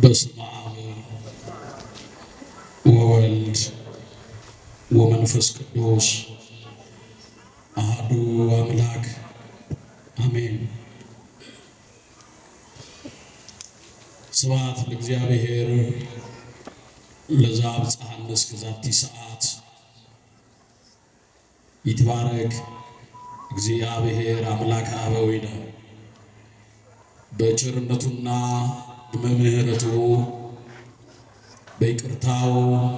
በስመ አብ ወወልድ ወመንፈስ ቅዱስ አሐዱ አምላክ አሜን። ስብሐት ለእግዚአብሔር ለዘአብጽሐነ እስከ ዛቲ ሰዓት። ይትባረክ እግዚአብሔር አምላከ አበዊነ በቸርነቱና በምሕረቱ በይቅርታው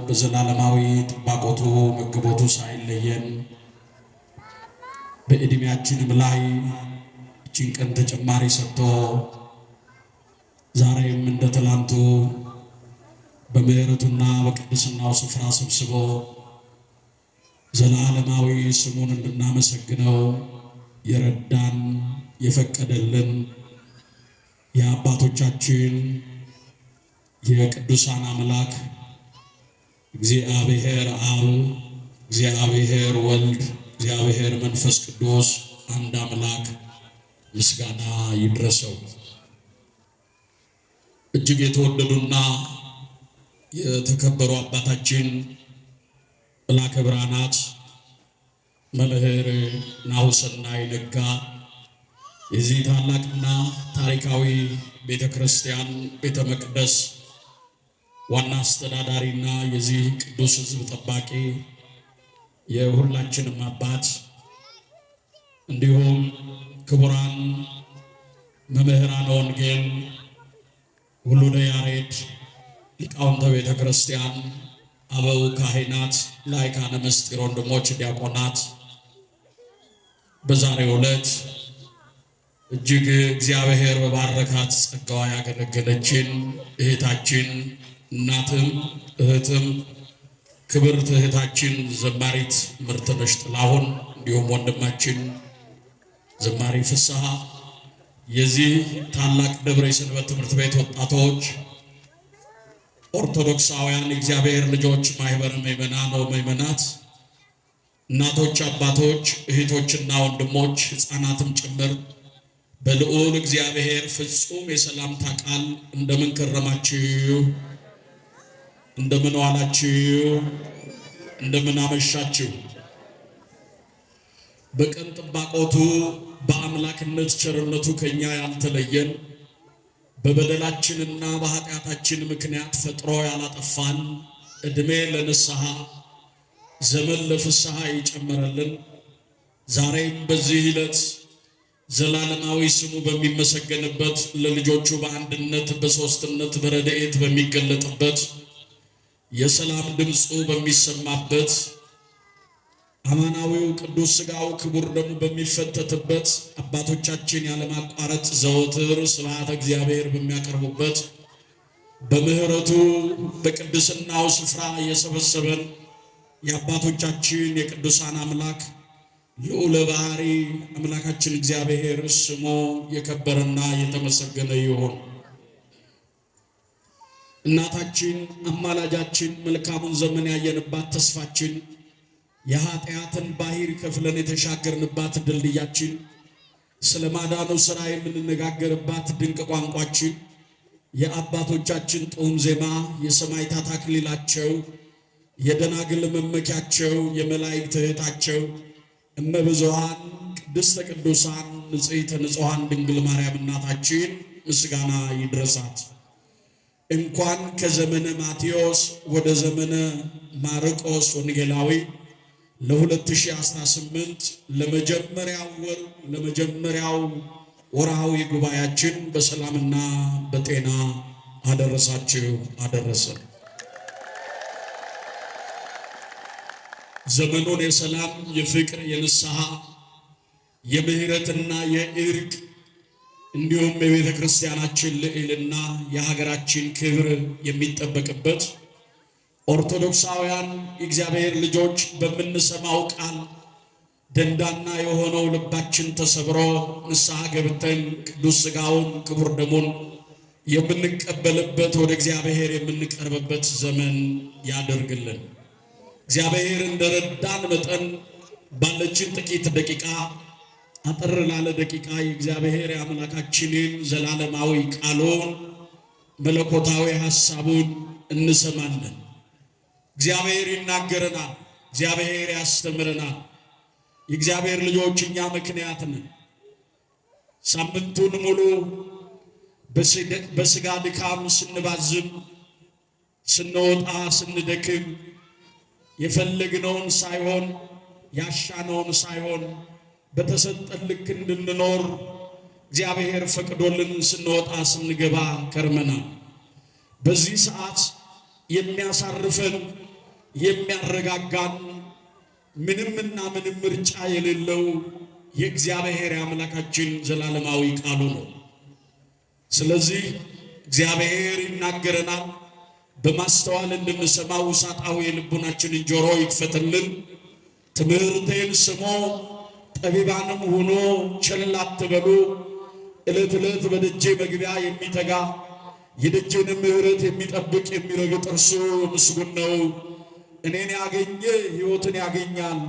በዘላለማዊ ጥባቆቱ መግቦቱ ሳይለየን በዕድሜያችንም ላይ እችን ቀን ተጨማሪ ሰጥቶ ዛሬም እንደ ትላንቱ በምሕረቱና በቅድስናው ስፍራ ሰብስቦ ዘላለማዊ ስሙን እንድናመሰግነው የረዳን የፈቀደልን የአባቶቻችን የቅዱሳን አምላክ እግዚአብሔር አብ፣ እግዚአብሔር ወልድ፣ እግዚአብሔር መንፈስ ቅዱስ አንድ አምላክ ምስጋና ይድረሰው። እጅግ የተወደዱና የተከበሩ አባታችን መላከ ብርሃናት መምህር ናሁሰናይ ነጋ የዚህ ታላቅና ታሪካዊ ቤተ ክርስቲያን ቤተ መቅደስ ዋና አስተዳዳሪና የዚህ ቅዱስ ሕዝብ ጠባቂ የሁላችንም አባት እንዲሁም ክቡራን መምህራነ ወንጌል፣ ውሉደ ያሬድ፣ ሊቃውንተ ቤተ ክርስቲያን፣ አበው ካህናት፣ ላይካነ ምስጢር ወንድሞች፣ ዲያቆናት በዛሬው ዕለት እጅግ እግዚአብሔር በባረካት ጸጋዋ ያገለገለችን እህታችን እናትም እህትም ክብርት እህታችን ዘማሪት ምርትነሽ ጥላሁን እንዲሁም ወንድማችን ዘማሪ ፍስሐ የዚህ ታላቅ ደብረ ሰንበት ትምህርት ቤት ወጣቶች ኦርቶዶክሳውያን እግዚአብሔር ልጆች ማህበር ምእመናን ወምእመናት እናቶች፣ አባቶች፣ እህቶችና ወንድሞች ሕፃናትም ጭምር በልዑል እግዚአብሔር ፍጹም የሰላምታ ቃል እንደምን ከረማችሁ? እንደምን ዋላችሁ? እንደምን አመሻችሁ? በቀን ጥባቆቱ በአምላክነት ቸርነቱ ከኛ ያልተለየን በበደላችንና በኃጢአታችን ምክንያት ፈጥሮ ያላጠፋን ዕድሜ ለንስሐ ዘመን ለፍስሐ ይጨመረልን ዛሬም በዚህ ዕለት ዘላለማዊ ስሙ በሚመሰገንበት ለልጆቹ በአንድነት በሶስትነት በረድኤት በሚገለጥበት የሰላም ድምፁ በሚሰማበት አማናዊው ቅዱስ ሥጋው ክቡር ደሙ በሚፈተትበት አባቶቻችን ያለማቋረጥ ዘወትር ስብሐተ እግዚአብሔር በሚያቀርቡበት በምሕረቱ በቅድስናው ስፍራ የሰበሰበን የአባቶቻችን የቅዱሳን አምላክ ልዑለ ባሕሪ አምላካችን እግዚአብሔር ስሙ የከበረና የተመሰገነ ይሁን። እናታችን አማላጃችን መልካሙን ዘመን ያየንባት ተስፋችን የኃጢአትን ባሕር ከፍለን የተሻገርንባት ድልድያችን ስለ ማዳኑ ሥራ የምንነጋገርባት ድንቅ ቋንቋችን የአባቶቻችን ጡም ዜማ የሰማዕታት አክሊላቸው የደናግል መመኪያቸው የመላእክት እህታቸው እመብዙኃን ቅድስተ ቅዱሳን ንጽሕተ ንጹሐን ድንግል ማርያም እናታችን ምስጋና ይድረሳት። እንኳን ከዘመነ ማቴዎስ ወደ ዘመነ ማርቆስ ወንጌላዊ ለ2018 ለመጀመሪያው ወርሃዊ ጉባኤያችን በሰላምና በጤና አደረሳችሁ አደረሰን። ዘመኑን የሰላም የፍቅር የንስሐ የምህረትና የእርቅ እንዲሁም የቤተ ክርስቲያናችን ልዕልና የሀገራችን ክብር የሚጠበቅበት ኦርቶዶክሳውያን የእግዚአብሔር ልጆች በምንሰማው ቃል ደንዳና የሆነው ልባችን ተሰብሮ ንስሐ ገብተን ቅዱስ ሥጋውን ክቡር ደሙን የምንቀበልበት ወደ እግዚአብሔር የምንቀርብበት ዘመን ያደርግልን። እግዚአብሔር እንደረዳን መጠን ባለችን ጥቂት ደቂቃ አጠር ላለ ደቂቃ የእግዚአብሔር አምላካችንን ዘላለማዊ ቃሉን መለኮታዊ ሐሳቡን እንሰማለን። እግዚአብሔር ይናገረናል። እግዚአብሔር ያስተምረናል። የእግዚአብሔር ልጆች እኛ ምክንያት ነን። ሳምንቱን ሙሉ በስጋ ድካም ስንባዝም፣ ስንወጣ ስንደክም፣ የፈለግነውን ሳይሆን ያሻነውን ሳይሆን በተሰጠን ልክ እንድንኖር እግዚአብሔር ፈቅዶልን ስንወጣ ስንገባ ከርመናል። በዚህ ሰዓት የሚያሳርፈን የሚያረጋጋን ምንምና ምንም ምርጫ የሌለው የእግዚአብሔር አምላካችን ዘላለማዊ ቃሉ ነው። ስለዚህ እግዚአብሔር ይናገረናል። በማስተዋል እንድንሰማው ውሳጣዊ የልቡናችንን ጆሮ ይክፈትልን። ትምህርቴን ስሞ ጠቢባንም ሆኖ ቸል አትበሉ። ዕለት ዕለት በደጄ መግቢያ የሚተጋ የደጄን ምሕረት የሚጠብቅ የሚረግጥ እርሱ ምስጉን ነው። እኔን ያገኘ ሕይወትን ያገኛል፣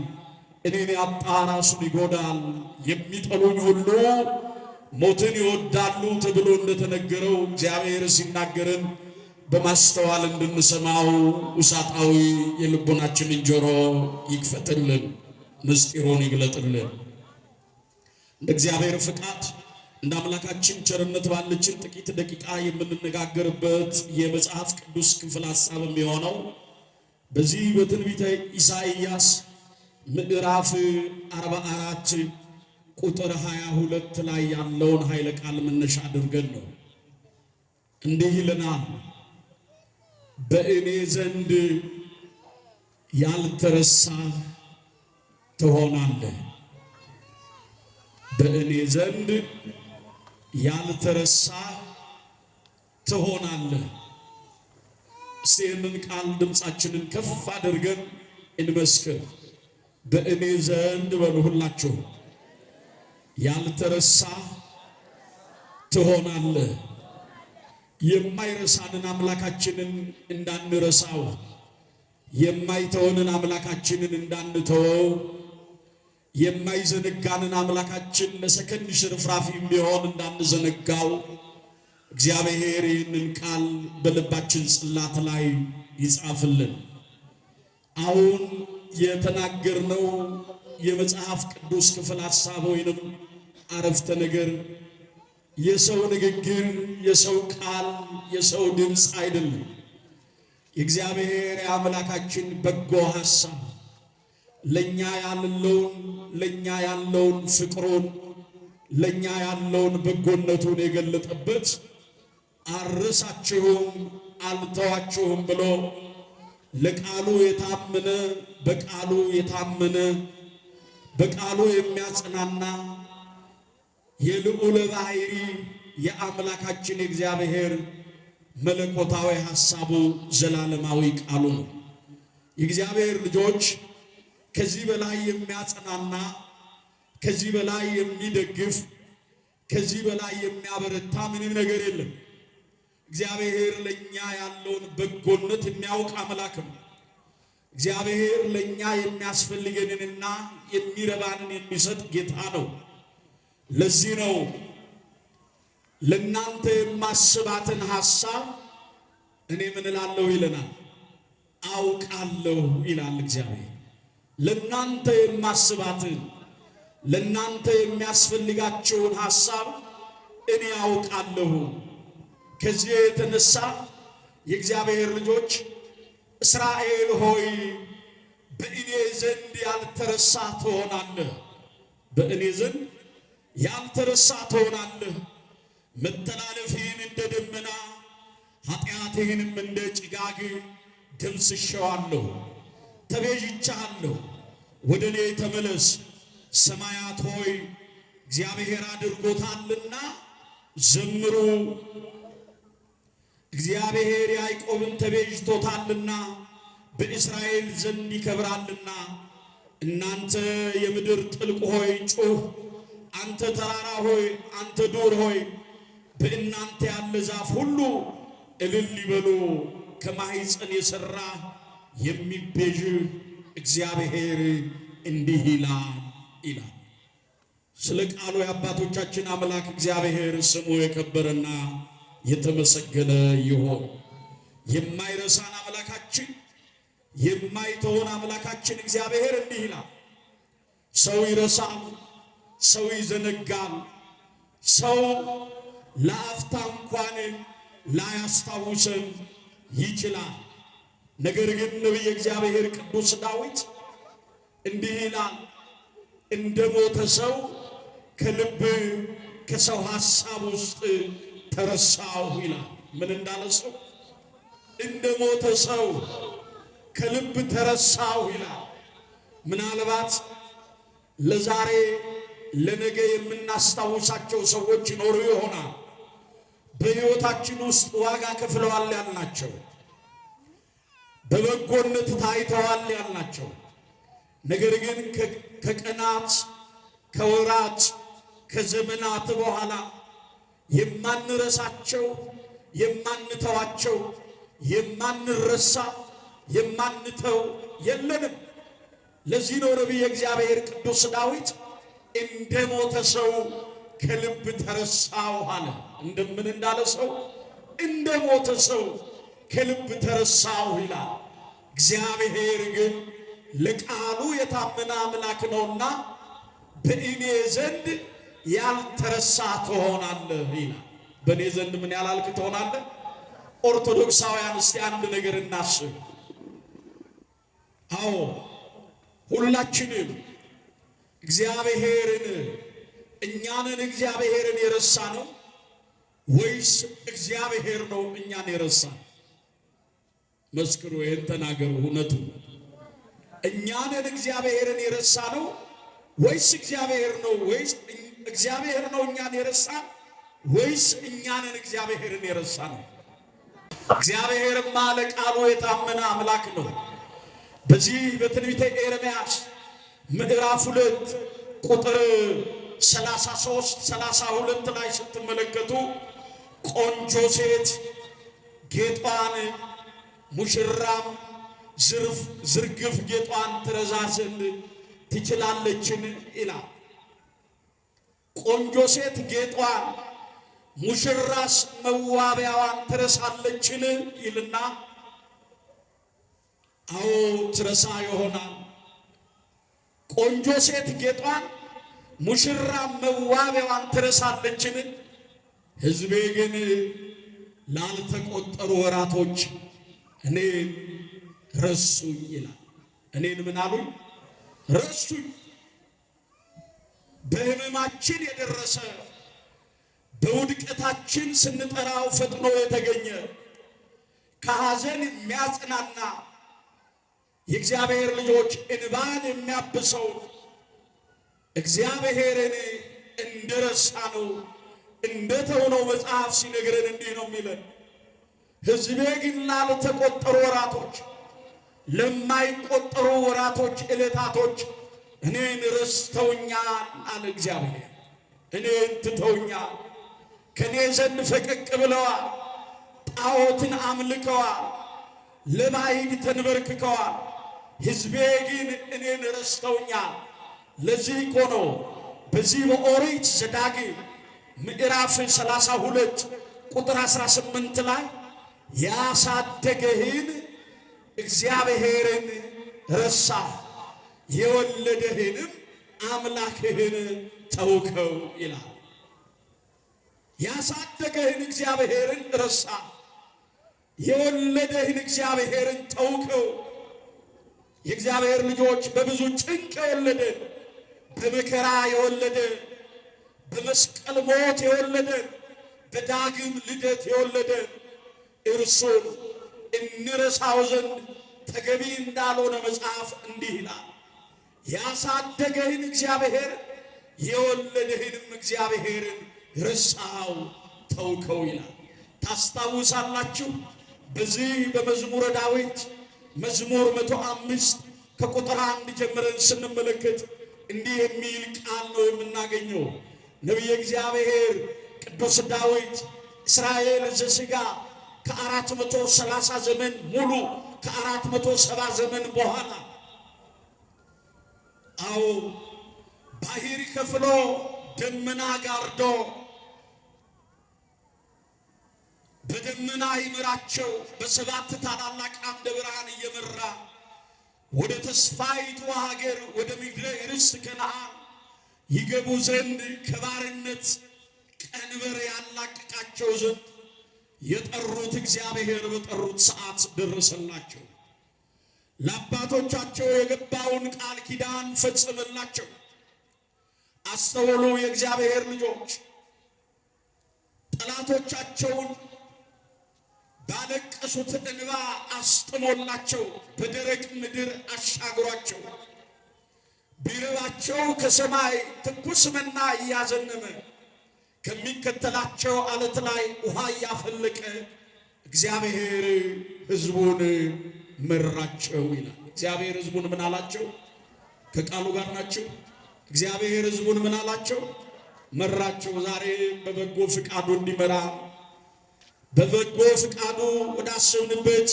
እኔን ያጣ ራሱን ይጎዳል። የሚጠሉኝ ሁሉ ሞትን ይወዳሉ ተብሎ እንደተነገረው እግዚአብሔር ሲናገርን በማስተዋል እንድንሰማው ውሳጣዊ የልቦናችንን ጆሮ ይክፈትልን፣ ምስጢሩን ይግለጥልን። እንደ እግዚአብሔር ፍቃድ እንደ አምላካችን ቸርነት ባለችን ጥቂት ደቂቃ የምንነጋገርበት የመጽሐፍ ቅዱስ ክፍል ሐሳብ የሚሆነው በዚህ በትንቢተ ኢሳይያስ ምዕራፍ 44 ቁጥር 22 ላይ ያለውን ኃይለ ቃል መነሻ አድርገን ነው። እንዲህ ይለናል፣ በእኔ ዘንድ ያልተረሳ ትሆናለህ። በእኔ ዘንድ ያልተረሳ ትሆናለህ። ይህንን ቃል ድምፃችንን ከፍ አድርገን እንመስክር። በእኔ ዘንድ በሉ ሁላችሁ፣ ያልተረሳ ትሆናለህ። የማይረሳንን አምላካችንን እንዳንረሳው፣ የማይተወንን አምላካችንን እንዳንተወው፣ የማይዘነጋንን አምላካችን ለሰከንድ ሽርፍራፊም ቢሆን እንዳንዘነጋው እግዚአብሔር ይህንን ቃል በልባችን ጽላት ላይ ይጻፍልን። አሁን የተናገርነው የመጽሐፍ ቅዱስ ክፍል ሐሳብ ወይንም አረፍተ ነገር የሰው ንግግር፣ የሰው ቃል፣ የሰው ድምፅ አይደለም። የእግዚአብሔር የአምላካችን በጎ ሐሳብ ለኛ ያለውን ፍቅሩን ለኛ ያለውን በጎነቱን የገለጠበት አርሳችሁም አልተዋችሁም ብሎ ለቃሉ የታመነ በቃሉ የሚያጽናና የልዑል ባሕሪ የአምላካችን የእግዚአብሔር መለኮታዊ ሐሳቡ ዘላለማዊ ቃሉ ነው። የእግዚአብሔር ልጆች ከዚህ በላይ የሚያጽናና፣ ከዚህ በላይ የሚደግፍ፣ ከዚህ በላይ የሚያበረታ ምንም ነገር የለም። እግዚአብሔር ለኛ ያለውን በጎነት የሚያውቅ አምላክ ነው። እግዚአብሔር ለኛ የሚያስፈልገንንና የሚረባንን የሚሰጥ ጌታ ነው። ለዚህ ነው ለናንተ የማስባትን ሐሳብ እኔ ምን እላለሁ ይለናል፣ አውቃለሁ ይላል እግዚአብሔር። ለናንተ የማስባትን ለናንተ የሚያስፈልጋቸውን ሐሳብ እኔ አውቃለሁ። ከዚህ የተነሳ የእግዚአብሔር ልጆች እስራኤል ሆይ በእኔ ዘንድ ያልተረሳ ትሆናለህ፣ በእኔ ዘንድ ያልተረሳ ትሆናለህ። መተላለፍህን እንደ ደመና ኃጢአትህንም እንደ ጭጋግ ደምስሼዋለሁ፣ ተቤዥቼሃለሁ። ወደ እኔ ተመለስ። ሰማያት ሆይ እግዚአብሔር አድርጎታልና ዘምሩ። እግዚአብሔር ያዕቆብን ተቤዥቶታልና በእስራኤል ዘንድ ይከብራልና። እናንተ የምድር ጥልቅ ሆይ ጩህ፣ አንተ ተራራ ሆይ፣ አንተ ዱር ሆይ፣ በእናንተ ያለ ዛፍ ሁሉ እልል ይበሉ። ከማኅፀን የሠራ የሚቤዥ እግዚአብሔር እንዲህ ይላል። ስለ ቃሉ የአባቶቻችን አምላክ እግዚአብሔር ስሙ የከበረና የተመሰገነ ይሁን። የማይረሳን አምላካችን የማይተውን አምላካችን እግዚአብሔር እንዲህ ይላል። ሰው ይረሳል፣ ሰው ይዘነጋል፣ ሰው ለአፍታ እንኳን ላያስታውሰን ይችላል። ነገር ግን ነቢየ እግዚአብሔር ቅዱስ ዳዊት እንዲህ ይላል፣ እንደ ሞተ ሰው ከልብ ከሰው ሐሳብ ውስጥ ተረሳሁ ይላል። ምን እንዳለ ሰው? እንደ ሞተ ሰው ከልብ ተረሳሁ ይላል። ምናልባት ለዛሬ ለነገ የምናስታውሳቸው ሰዎች ይኖሩ ይሆናል። በሕይወታችን ውስጥ ዋጋ ከፍለዋል ያልናቸው፣ በበጎነት ታይተዋል ያልናቸው፣ ነገር ግን ከቀናት ከወራት ከዘመናት በኋላ የማንረሳቸው የማንተዋቸው የማንረሳ የማንተው የለንም። ለዚህ ነው ነቢየ እግዚአብሔር ቅዱስ ዳዊት እንደ ሞተ ሰው ከልብ ተረሳሁ አለ። እንደምን እንዳለ ሰው? እንደ ሞተ ሰው ከልብ ተረሳሁ ይላል። እግዚአብሔር ግን ለቃሉ የታመነ አምላክ ነውና በእኔ ዘንድ ያልተረሳ ትሆናለህ ይላል። በእኔ ዘንድ ምን ያላልክ ትሆናለህ? ኦርቶዶክሳውያን እስቲ አንድ ነገር እናስብ። አዎ ሁላችንም እግዚአብሔርን እኛንን እግዚአብሔርን የረሳ ነው ወይስ እግዚአብሔር ነው እኛን የረሳ? መስክሩ፣ ይህን ተናገሩ። እውነቱ እኛንን እግዚአብሔርን የረሳ ነው ወይስ እግዚአብሔር ነው? ወይስ እግዚአብሔር ነው እኛን የረሳ ወይስ እኛንን እግዚአብሔርን የረሳ ነው? እግዚአብሔርማ ለቃሉ የታመነ አምላክ ነው። በዚህ በትንቢተ ኤርምያስ ምዕራፍ 2 ቁጥር 33 32 ላይ ስትመለከቱ ቆንጆ ሴት ጌጧን ሙሽራም ዝርግፍ ጌጧን ትረሳ ዘንድ ትችላለችን ይላል። ቆንጆ ሴት ጌጧን ሙሽራስ መዋቢያዋን ትረሳለችን ይልና፣ አዎ ትረሳ ይሆናል። ቆንጆ ሴት ጌጧን ሙሽራ መዋቢያዋን ትረሳለችን? ሕዝቤ ግን ላልተቆጠሩ ወራቶች እኔን ረሱኝ ይላል። እኔን ምን አሉኝ? ረሱኝ። በሕመማችን የደረሰ በውድቀታችን ስንጠራው ፈጥኖ የተገኘ ከሐዘን የሚያጽናና የእግዚአብሔር ልጆች እንባን የሚያብሰው እግዚአብሔርን እንደረሳ ነው እንደተውነው መጽሐፍ ሲነግረን እንዲህ ነው የሚለን። ሕዝቤ ግን ላልተቆጠሩ ወራቶች ለማይቆጠሩ ወራቶች ዕለታቶች እኔን ረስተውኛል አለ እግዚአብሔር። እኔን ትተውኛል፣ ከኔ ዘንድ ፈቀቅ ብለዋል፣ ጣዖትን አምልከዋል፣ ለባዕድ ተንበርክከዋል። ሕዝቤ ግን እኔን ረስተውኛል። ለዚህ እኮ ነው በዚህ በኦሪት ዘዳግም ምዕራፍ 32 ቁጥር 18 ላይ ያሳደገህን እግዚአብሔርን ረሳህ፣ የወለደህንም አምላክህን ተውከው ይላል። ያሳደገህን እግዚአብሔርን ረሳህ፣ የወለደህን እግዚአብሔርን ተውከው። የእግዚአብሔር ልጆች በብዙ ጭንቅ የወለደን፣ በመከራ የወለደን፣ በመስቀል ሞት የወለደን፣ በዳግም ልደት የወለደን እርሱን እንረሳው ዘንድ ተገቢ እንዳልሆነ መጽሐፍ እንዲህ ይላል። ያሳደገህን እግዚአብሔር የወለደህንም እግዚአብሔርን ረሳው ተውከው ይላል። ታስታውሳላችሁ? በዚህ በመዝሙረ ዳዊት መዝሙር 105 ከቁጥር 1 ጀምረን ስንመለከት እንዲህ የሚል ቃል ነው የምናገኘው። ነቢየ እግዚአብሔር ቅዱስ ዳዊት እስራኤል ዘሥጋ ከ430 ዘመን ሙሉ ከ470 ዘመን በኋላ አዎ ባሕር ከፍሎ ደመና ጋርዶ በደመና ይመራቸው በሰባት ታላላቅ አምደ ብርሃን እየመራ ወደ ተስፋይቱ ሀገር ወደ ምድረ ርስት ከነዓን ይገቡ ዘንድ ከባርነት ቀንበር ያላቀቃቸው ዘንድ የጠሩት እግዚአብሔር በጠሩት ሰዓት ደረሰላቸው። ለአባቶቻቸው የገባውን ቃል ኪዳን ፈጸመላቸው። አስተውሉ የእግዚአብሔር ልጆች፣ ጠላቶቻቸውን ባለቀሱት እንባ አስጥሞላቸው፣ በደረቅ ምድር አሻግሯቸው። ቢርባቸው ከሰማይ ትኩስ መና እያዘነመ ከሚከተላቸው አለት ላይ ውሃ እያፈለቀ እግዚአብሔር ሕዝቡን መራቸው ይላል። እግዚአብሔር ሕዝቡን ምን አላቸው? ከቃሉ ጋር ናቸው። እግዚአብሔር ሕዝቡን ምን አላቸው? መራቸው። ዛሬ በበጎ ፍቃዱ እንዲመራ በበጎ ፍቃዱ ወዳሰብንበት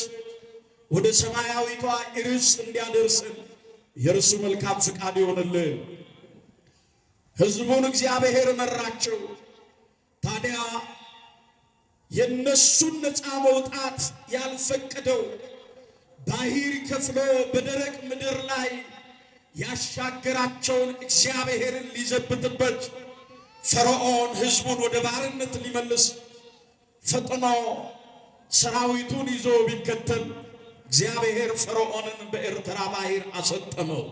ወደ ሰማያዊቷ ርስት እንዲያደርሰን የእርሱ መልካም ፍቃድ ይሆንልን። ሕዝቡን እግዚአብሔር መራቸው። ታዲያ የነሱን ነፃ መውጣት ያልፈቀደው ባህር ከፍሎ በደረቅ ምድር ላይ ያሻገራቸውን እግዚአብሔርን ሊዘብትበት ፈርዖን ሕዝቡን ወደ ባርነት ሊመልስ ፈጥኖ ሰራዊቱን ይዞ ቢከተል እግዚአብሔር ፈርዖንን በኤርትራ ባህር አሰጠመው፣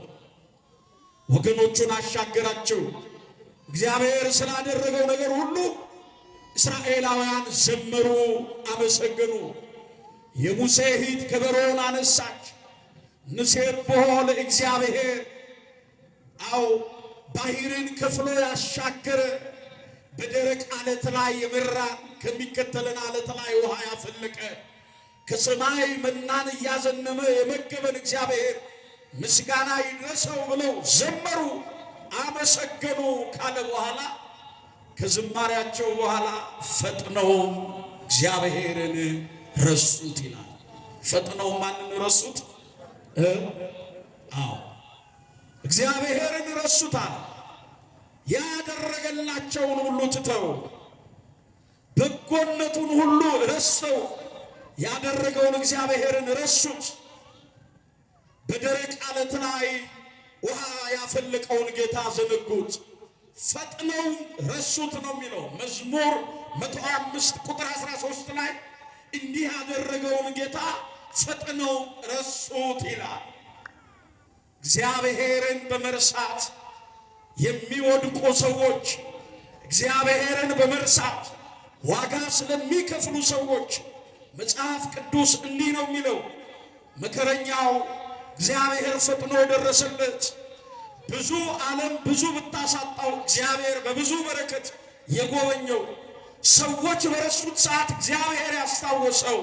ወገኖቹን አሻገራቸው። እግዚአብሔር ስላደረገው ነገር ሁሉ እስራኤላውያን ዘመሩ፣ አመሰገኑ። የሙሴ እህት ከበሮን አነሳች። ንሴብሖ ለእግዚአብሔር። አው ባህርን ከፍሎ ያሻገረ በደረቅ አለት ላይ የመራን ከሚከተለን አለት ላይ ውሃ ያፈለቀ ከሰማይ መናን እያዘነመ የመገበን እግዚአብሔር ምስጋና ይድረሰው ብለው ዘመሩ፣ አመሰገኑ ካለ በኋላ ከዝማሪያቸው በኋላ ፈጥነውም እግዚአብሔርን ረሱት ይላል። ፈጥነው ማንን ረሱት? እግዚአብሔርን ረሱታል። ያደረገላቸውን ሁሉ ትተው በጎነቱን ሁሉ ረስተው ያደረገውን እግዚአብሔርን ረሱት። በደረቅ አለት ላይ ውሃ ያፈለቀውን ጌታ ዘነጉት። ፈጥነው ረሱት ነው የሚለው መዝሙር 105 ቁጥር 13 ላይ እንዲህ ያደረገውን ጌታ ፈጥነው ረሱት ይላል። እግዚአብሔርን በመርሳት የሚወድቁ ሰዎች፣ እግዚአብሔርን በመርሳት ዋጋ ስለሚከፍሉ ሰዎች መጽሐፍ ቅዱስ እንዲህ ነው የሚለው፣ መከረኛው እግዚአብሔር ፈጥኖ ደረሰለት። ብዙ ዓለም ብዙ ብታሳጣው እግዚአብሔር በብዙ በረከት የጎበኘው፣ ሰዎች በረሱት ሰዓት እግዚአብሔር ያስታወሰው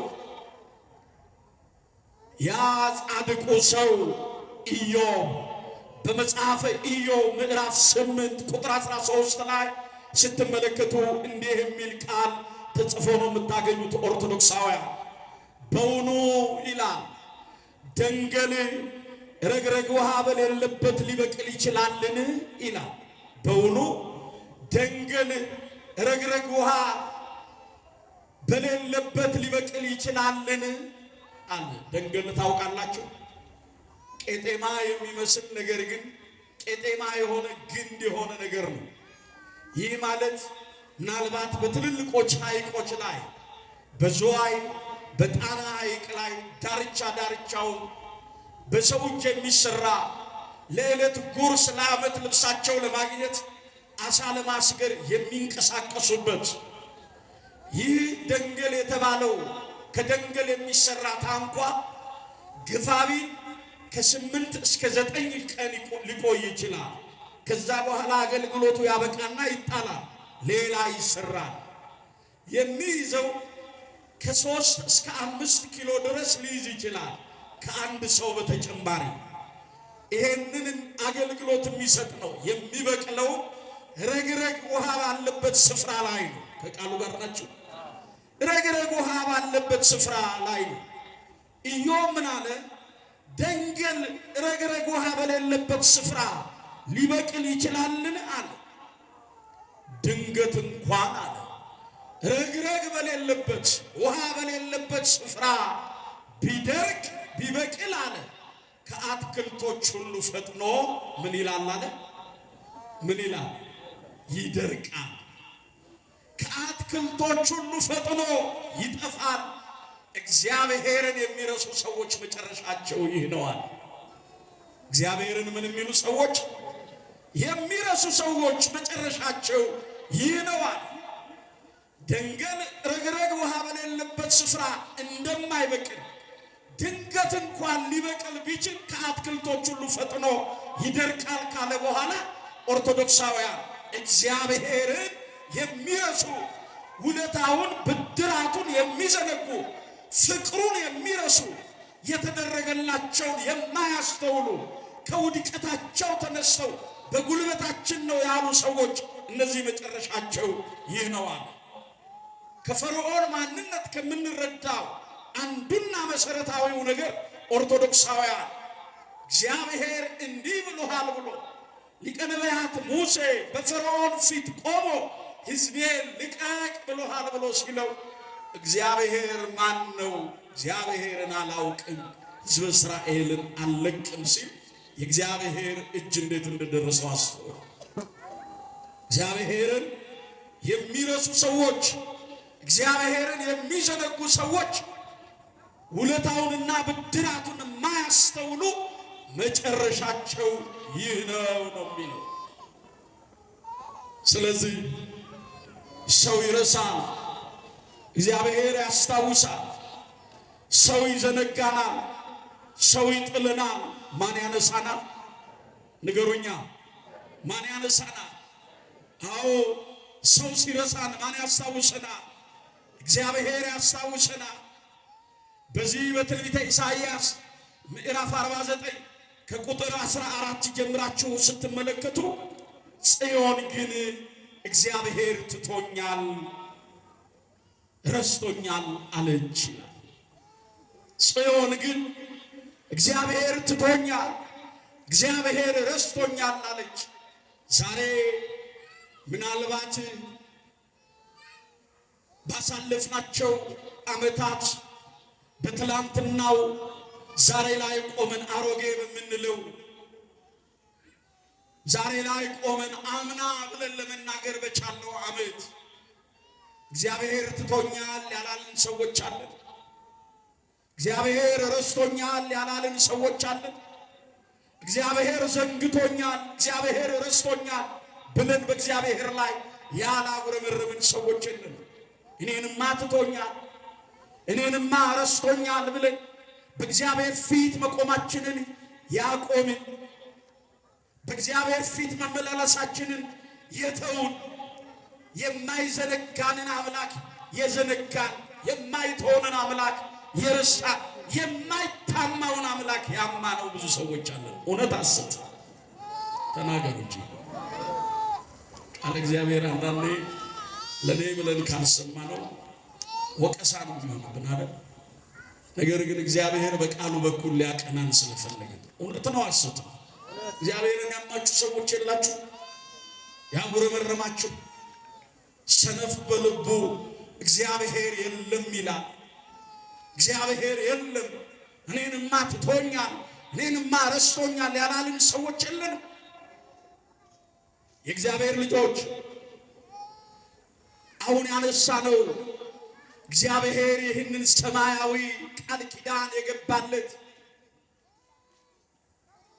ያ ጻድቁ ሰው ኢዮብ በመጽሐፈ ኢዮብ ምዕራፍ 8 ቁጥር 13 ላይ ስትመለከቱ እንዲህ የሚል ቃል ተጽፎ ነው የምታገኙት። ኦርቶዶክሳውያን በውኑ ይላል ደንገል ረግረግ ውሃ በሌለበት ሊበቅል ይችላልን? ይላል። በውኑ ደንገል ረግረግ ውሃ በሌለበት ሊበቅል ይችላልን? አለ። ደንገል ታውቃላችሁ? ቄጤማ የሚመስል ነገር ግን ቄጤማ የሆነ ግንድ የሆነ ነገር ነው። ይህ ማለት ምናልባት በትልልቆች ሐይቆች ላይ በዝዋይ በጣና ሐይቅ ላይ ዳርቻው በሰው እጅ የሚሰራ ለዕለት ጉርስ ለዓመት ልብሳቸው ለማግኘት አሳ ለማስገር የሚንቀሳቀሱበት ይህ ደንገል የተባለው ከደንገል የሚሰራ ታንኳ ግፋቢ ከ8 እስከ 9 ቀን ሊቆይ ይችላል። ከዛ በኋላ አገልግሎቱ ያበቃና ይጣላል፣ ሌላ ይሰራል። የሚይዘው ከ3 እስከ 5 ኪሎ ድረስ ሊይዝ ይችላል ከአንድ ሰው በተጨማሪ። ይሄንን አገልግሎት የሚሰጥ ነው። የሚበቅለው ረግረግ ውሃ ባለበት ስፍራ ላይ ነው። ከቃሉ ጋር ናችሁ? ረግረግ ውሃ ባለበት ስፍራ ላይ ነው። ኢዮብ ምን አለ? ደንገል ረግረግ ውሃ በሌለበት ስፍራ ሊበቅል ይችላልን? አለ። ድንገት እንኳን አለ ረግረግ በሌለበት ውሃ በሌለበት ስፍራ ቢደርቅ ቢበቅል አለ ከአትክልቶች ሁሉ ፈጥኖ ምን ይላል አለ? ምን ይላል? ይደርቃል። ከአትክልቶች ሁሉ ፈጥኖ ይጠፋል። እግዚአብሔርን የሚረሱ ሰዎች መጨረሻቸው ይህ ነው አለ። እግዚአብሔርን ምን የሚሉ ሰዎች? የሚረሱ ሰዎች መጨረሻቸው ይህ ነው አለ። ደንገል ረግረግ ውሃ በሌለበት ስፍራ እንደማይበቅል ድንገት እንኳን ሊበቅል ቢችል ከአትክልቶች ሁሉ ፈጥኖ ይደርቃል ካለ በኋላ ኦርቶዶክሳውያን እግዚአብሔርን የሚረሱ ውለታውን ብድራቱን የሚዘነጉ ፍቅሩን የሚረሱ የተደረገላቸውን የማያስተውሉ ከውድቀታቸው ተነስተው በጉልበታችን ነው ያሉ ሰዎች እነዚህ መጨረሻቸው ይህ ነው አለ። ከፈርዖን ማንነት ከምንረዳው አንዱና መሰረታዊው ነገር ኦርቶዶክሳውያን እግዚአብሔር እንዲህ ብሎሃል ብሎ ሊቀ ነቢያት ሙሴ በፈርዖን ፊት ቆሞ ሕዝቤን ልቀቅ ብሎሃል ብሎ ሲለው እግዚአብሔር ማን ነው? እግዚአብሔርን አላውቅም ሕዝበ እስራኤልን አልለቅም ሲል የእግዚአብሔር እጅ እንዴት እንደደረሰው አስተውሉ። እግዚአብሔርን የሚረሱ ሰዎች፣ እግዚአብሔርን የሚዘነጉ ሰዎች ውለታውንና ብድራቱን የማያስተውሉ መጨረሻቸው ይህ ነው የሚለው። ስለዚህ ሰው ይረሳል፣ እግዚአብሔር ያስታውሳል። ሰው ይዘነጋናል፣ ሰው ይጥልናል። ማን ያነሳናል? ንገሩኛ፣ ማን ያነሳናል? አዎ ሰው ሲረሳን ማን ያስታውሰናል? እግዚአብሔር ያስታውሰናል። በዚህ በትንቢተ ኢሳይያስ ምዕራፍ 49 ከቁጥር 14 ጀምራችሁ ስትመለከቱ ጽዮን ግን እግዚአብሔር ትቶኛል ረስቶኛል አለች ይላል። ጽዮን ግን እግዚአብሔር ትቶኛል እግዚአብሔር ረስቶኛል አለች። ዛሬ ምናልባት ባሳለፍናቸው ዓመታት በትላንትናው ዛሬ ላይ ቆመን አሮጌ በምንለው ዛሬ ላይ ቆመን አምና ብለን ለመናገር በቻለው ዓመት እግዚአብሔር ትቶኛል ያላልን ሰዎች አለን። እግዚአብሔር ረስቶኛል ያላልን ሰዎች አለን። እግዚአብሔር ዘንግቶኛል፣ እግዚአብሔር ረስቶኛል ብለን በእግዚአብሔር ላይ ያላጉረመረምን ሰዎች ነን። እኔንማ ትቶኛል እኔንማ ረስቶኛል ብለን በእግዚአብሔር ፊት መቆማችንን ያቆምን፣ በእግዚአብሔር ፊት መመላለሳችንን የተውን፣ የማይዘነጋንን አምላክ የዘነጋን፣ የማይተወንን አምላክ የረሳ፣ የማይታማውን አምላክ ያማነው ብዙ ሰዎች አለን። እውነት ሐሰት ተናገሩ እንጂ ቃል እግዚአብሔር አንዳንዴ ለኔ ብለን ካልሰማ ነው ወቀሳ ነው የሚሆንብን አይደል? ነገር ግን እግዚአብሔር በቃሉ በኩል ሊያቀናን ስለፈለገ እውነት ነው ሐሰት ነው። እግዚአብሔርን ያማችሁ ሰዎች የላችሁ? ያጉረመረማችሁ ሰነፍ በልቡ እግዚአብሔር የለም ይላል። እግዚአብሔር የለም እኔንማ ትቶኛል እኔንማ ረስቶኛል ያላልን ሰዎች የለንም። የእግዚአብሔር ልጆች አሁን ያነሳነው እግዚአብሔር ይህንን ሰማያዊ ቃል ኪዳን የገባለት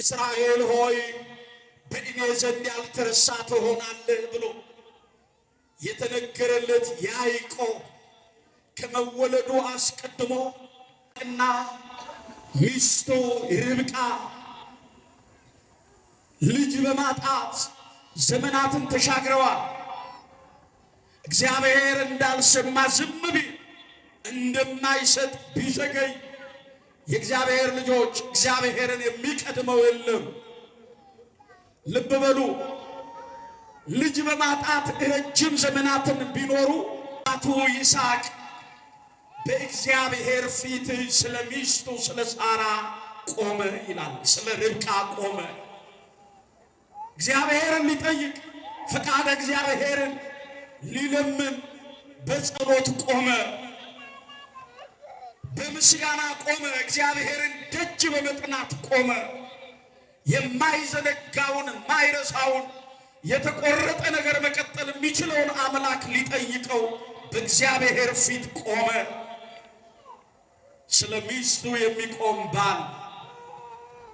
እስራኤል ሆይ በእኔ ዘንድ ያልተረሳ ትሆናለህ ብሎ የተነገረለት ያዕቆብ ከመወለዱ አስቀድሞ እና ሚስቱ ርብቃ ልጅ በማጣት ዘመናትን ተሻግረዋል። እግዚአብሔር እንዳልሰማ ዝም ቢል እንደማይሰጥ ቢዘገይ የእግዚአብሔር ልጆች እግዚአብሔርን የሚቀድመው የለም። ልብ በሉ። ልጅ በማጣት ረጅም ዘመናትን ቢኖሩ አቶ ይስሐቅ በእግዚአብሔር ፊት ስለ ሚስቱ ስለ ሳራ ቆመ ይላል። ስለ ርብቃ ቆመ። እግዚአብሔርን ሊጠይቅ ፈቃደ እግዚአብሔርን ሊለምን በጸሎት ቆመ፣ በምስጋና ቆመ፣ እግዚአብሔርን ደጅ በመጥናት ቆመ። የማይዘነጋውን የማይረሳውን የተቆረጠ ነገር መቀጠል የሚችለውን አምላክ ሊጠይቀው በእግዚአብሔር ፊት ቆመ። ስለ ሚስቱ የሚቆም ባል፣